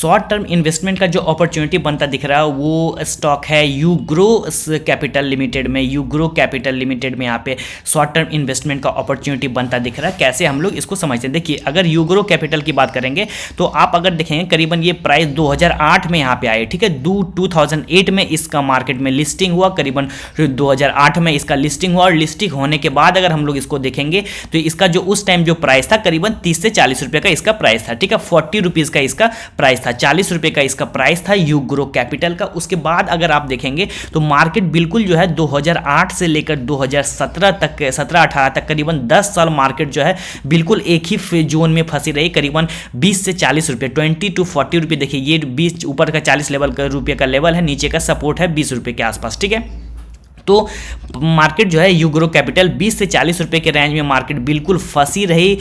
Short term investment का जो opportunity बनता दिख रहा है वो स्टॉक है यूग्रो कैपिटल लिमिटेड में। यूग्रो कैपिटल लिमिटेड में यहाँ पे शॉर्ट टर्म इन्वेस्टमेंट का अपॉर्चुनिटी बनता दिख रहा है। कैसे हम लोग इसको समझते हैं, देखिए अगर यूग्रो कैपिटल की बात करेंगे तो आप अगर देखेंगे करीबन ये प्राइस 2008 में यहाँ पे आए, ठीक है। 2008 में इसका मार्केट में लिस्टिंग हुआ, करीबन 2008 में इसका लिस्टिंग हुआ, और लिस्टिंग होने के बाद अगर हम लोग इसको देखेंगे तो इसका जो उस टाइम जो प्राइस था करीबन 30 से 40 रुपए का इसका प्राइस था, ठीक है। 40 रुपीज का इसका प्राइस था, 40 रुपए का इसका प्राइस था यूग्रो कैपिटल का। उसके बाद अगर आप देखेंगे तो मार्केट बिल्कुल जो है 2008 से लेकर 2017 तक, 17-18 तक करीबन 10 साल मार्केट जो है बिल्कुल एक ही जोन में फंसी रही, करीबन 20 से 40 रुपए, 20 to 40 रुपए। देखिए ये 20 ऊपर का 40 लेवल का रुपये का लेवल है, नीचे का सपोर्ट है 20 रुपए के आसपास, ठीक है। तो मार्केट जो है यूग्रो कैपिटल 20 से 40 रुपए के रेंज में मार्केट बिल्कुल फंसी रही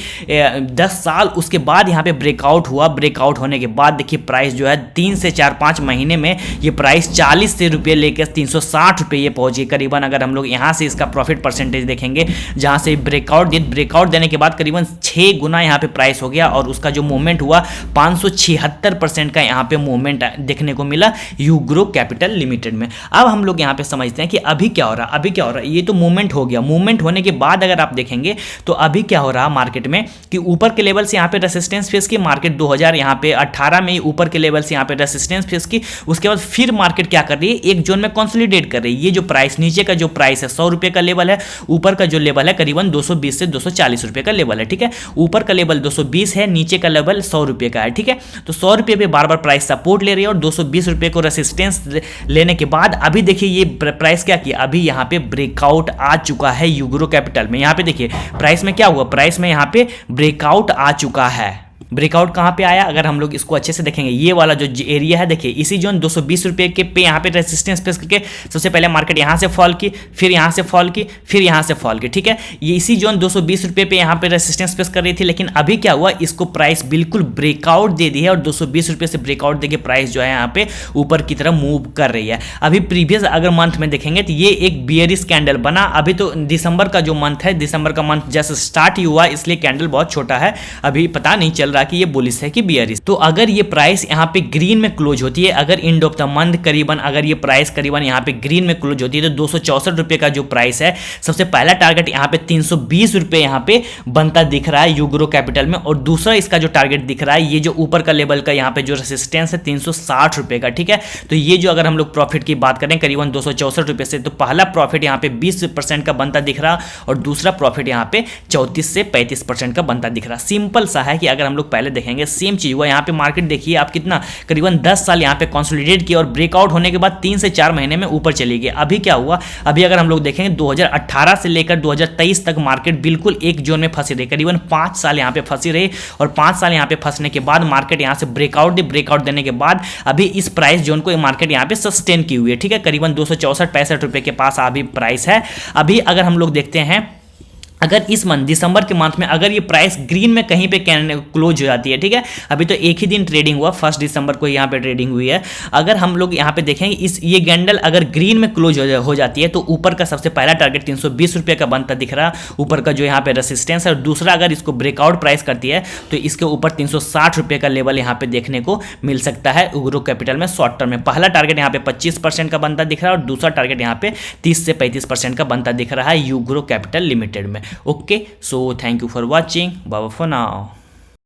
10 साल। उसके बाद यहाँ पे ब्रेकआउट हुआ, ब्रेकआउट होने के बाद देखिए प्राइस जो है 3 से 4-5 महीने में ये प्राइस 40 से रुपये लेकर 360 रुपये ये पहुंची करीबन। अगर हम लोग यहाँ से इसका प्रॉफिट परसेंटेज देखेंगे, जहाँ से ब्रेकआउट देने के बाद करीबन 6 गुना यहाँ पे प्राइस हो गया, और उसका जो मूवमेंट हुआ 576% का यहाँ पे मूवमेंट देखने को मिला यूग्रो कैपिटल लिमिटेड में। अब हम लोग यहाँ पे समझते हैं कि अभी क्या हो रहा है, अभी क्या हो रहा है। ये तो मूवमेंट हो गया, मूवमेंट होने के बाद अगर आप देखेंगे तो अभी क्या हो रहा है मार्केट में कि ऊपर के लेवल से यहाँ पे रेसिस्टेंस फेस की मार्केट 2000 यहाँ पे 18 में ऊपर के लेवल से यहाँ पे रेसिस्टेंस फेस की। उसके बाद फिर मार्केट क्या कर रही है, एक जोन में कंसोलिडेट कर रही है। ये जो प्राइस नीचे का जो प्राइस है 100 रुपए का लेवल है, ऊपर का जो लेवल है करीबन 220 से 240 रुपए का लेवल है, ठीक है। ऊपर का लेवल 220 है, नीचे का लेवल 100 रुपए का है, ठीक है। तो 100 रुपए पे बार बार प्राइस सपोर्ट ले रही है और 220 रुपए को रेसिस्टेंस लेने के बाद अभी देखिए ये प्राइस क्या किया, अभी यहाँ पे ब्रेकआउट आ चुका है यूग्रो कैपिटल में। यहाँ पे देखिए प्राइस में क्या हुआ, प्राइस में यहाँ पे ब्रेकआउट आ चुका है। ब्रेकआउट कहाँ पे आया, अगर हम लोग इसको अच्छे से देखेंगे, ये वाला जो एरिया है देखिए, इसी जोन 220 रुपए के पे यहाँ पे रेजिस्टेंस फेस करके सबसे पहले मार्केट यहाँ से फॉल की, फिर यहाँ से फॉल की, फिर यहाँ से फॉल की, ठीक है। ये इसी जोन 220 रुपए पे यहाँ पे रेजिस्टेंस फेस कर रही थी, लेकिन अभी क्या हुआ, इसको प्राइस बिल्कुल ब्रेकआउट दे दी है और 220 रुपए से ब्रेकआउट देके प्राइस जो है यहाँ पे ऊपर की तरफ मूव कर रही है। अभी प्रीवियस अगर मंथ में देखेंगे तो ये एक बियरिश कैंडल बना। अभी तो दिसंबर का जो मंथ है, दिसंबर का मंथ जस्ट स्टार्ट ही हुआ, इसलिए कैंडल बहुत छोटा है, अभी पता नहीं चल रहा कि ये बुलिश है कि बियरिश। तो अगर ये प्राइस यहाँ पे ग्रीन में क्लोज होती है, अगर एंड ऑफ द मंथ करीबन अगर ये प्राइस करीबन यहाँ पे ग्रीन में क्लोज होती है तो 264 रुपए का जो प्राइस है, सबसे पहला टारगेट यहाँ पे 320 रुपए यहाँ पे बनता दिख रहा है यूग्रो कैपिटल में, और दूसरा इसका जो टारगेट दिख रहा है, ये जो ऊपर का लेवल का यहाँ पे जो रेसिस्टेंस है 360 रुपए का, ठीक है। तो ये जो अगर हम लोग प्रॉफिट की बात करें करीबन 264 रुपए से, तो पहला प्रॉफिट यहाँ पे 20% का बनता दिख रहा और दूसरा प्रॉफिट यहाँ पे 34 से 35% का बनता दिख रहा। सिंपल सा है कि अगर हम लोग पहले देखेंगे सेम चीज हुआ यहाँ पे। मार्केट देखिए आप कितना करीबन 10 साल यहाँ पे कंसोलिडेट किया और ब्रेकआउट होने के बाद 3 से 4 महीने में ऊपर चली गई। अभी क्या हुआ, अभी अगर हम लोग देखेंगे 2018 से लेकर 2023 तक मार्केट बिल्कुल एक जोन में फंसी रही, करीबन 5 साल यहाँ पे फंसी रही, और 5 साल यहाँ पे फंसने के बाद मार्केट यहाँ से ब्रेकआउट देने के बाद अभी इस प्राइस जोन को मार्केट यहाँ पे सस्टेन की हुई है, ठीक है। करीबन 264-65 रुपए के पास अभी प्राइस है। अभी अगर हम लोग देखते हैं, अगर इस मंथ दिसंबर के मंथ में अगर ये प्राइस ग्रीन में कहीं पे क्लोज हो जाती है, ठीक है, अभी तो एक ही दिन ट्रेडिंग हुआ, 1 दिसंबर को यहाँ पे ट्रेडिंग हुई है। अगर हम लोग यहाँ पे देखेंगे ये कैंडल अगर ग्रीन में क्लोज हो जाती है तो ऊपर का सबसे पहला टारगेट 320 रुपये का बनता दिख रहा, ऊपर का जो यहाँ पे रेसिस्टेंस है, और दूसरा अगर इसको ब्रेकआउट प्राइस करती है तो इसके ऊपर 360 रुपये का लेवल यहाँ पे देखने को मिल सकता है यूग्रो कैपिटल में शॉर्ट टर्म में। पहला टारगेट यहाँ पे 25% का बनता दिख रहा है और दूसरा टारगेट यहाँ पे 30 से 35% का बनता दिख रहा है यूग्रो कैपिटल लिमिटेड में। Okay, so thank you for watching. Bye bye for now.